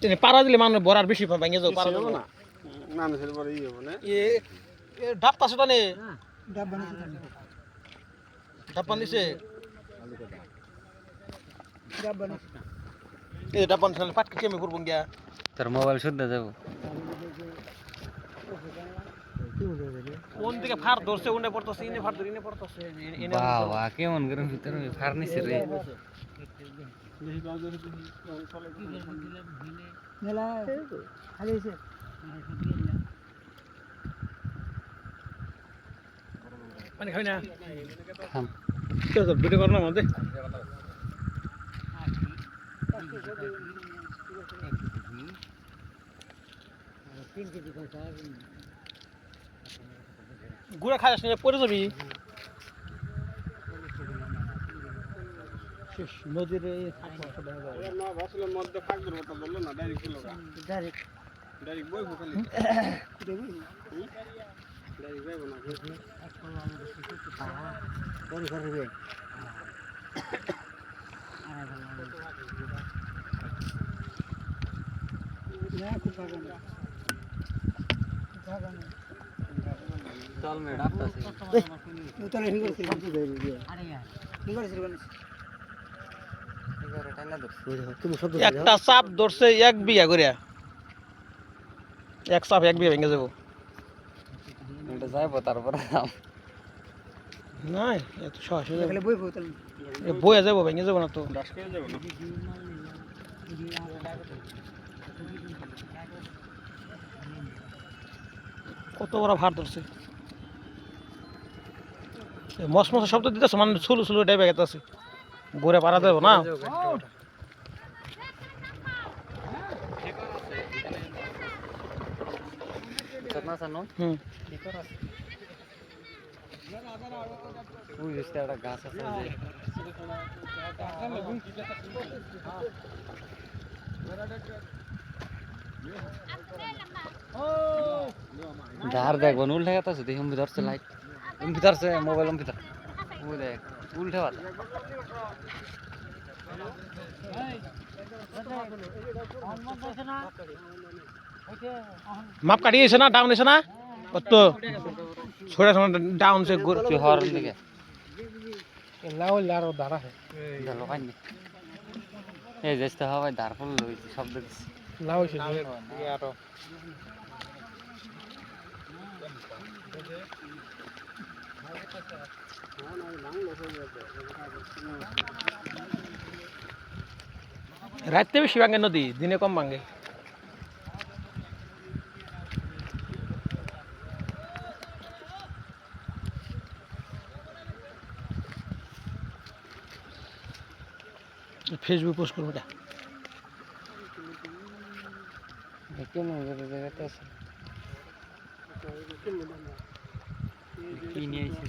তিনি পাড়া দিলে মানুষ বড়ার বেশি ভেঙে যাও পাড়া দেবো না মানুষের পরে ইয়ে হবে না ডাব তাছে টানে ডাব বানিয়েছে এই ডাব বানিয়েছে পাটকে কেমে করবো গিয়া তোর মোবাইল শুদ্ধ যাবো কোন দিকে ফার ধরছে উনে পড়তেছে ইনে ফার ধরে ইনে পড়তেছে বাবা কেমন করে ভিতরে ফার নিছে রে পানি খাই না থাম ভিডিও কর না আমাদের গুড়া খাস না পড়ে যাবি নদীর মধ্যে ফাঁক ধরবো তা বললো না ডাইরেক্ট ডাইরেক্ট বই খালি ডাইরেক্ট যাইব না চল মে ডাবতাছে একটা চাপ ধরছে 1 বিঘা করে এক চাপ 1 বিঘা ভেঙে যাবো এটা যাইবো তারপরে নাই এত সহজ হয়ে যাবে বইয়া যাবো ভেঙে যাবো না তো দাস করে যাবো না কত বড় ভার ধরছে মস মস শব্দ দিতেছে মানে সুলু সুলু ডাইবে গেছে গোরে পারা দেবো না হুম ওই রাস্তা একটা গাছ আছে ধার দেখ বন উল্টে গেছে দেখি আমি ধরছে লাইট আমি ধরছে মোবাইল আমি ধর ওই দেখ উল্টে বাদ মাপ কাটিয়েছে না ডাউন এসে না কত ছোড়া ছোড়া ডাউন সে তুই হরন দিকে লাও লারো দাঁড়া হে দেখো পাইনি এই যেতে হবে ধার ফুল লইছি শব্দ দিছি লাও সে আরো রাতে বেশি ভাঙে নদী দিনে কম ভাঙে ফেসবুক পোস্ট করবো এটা কেমন জায়গাতে আছে কি নিয়ে আইছে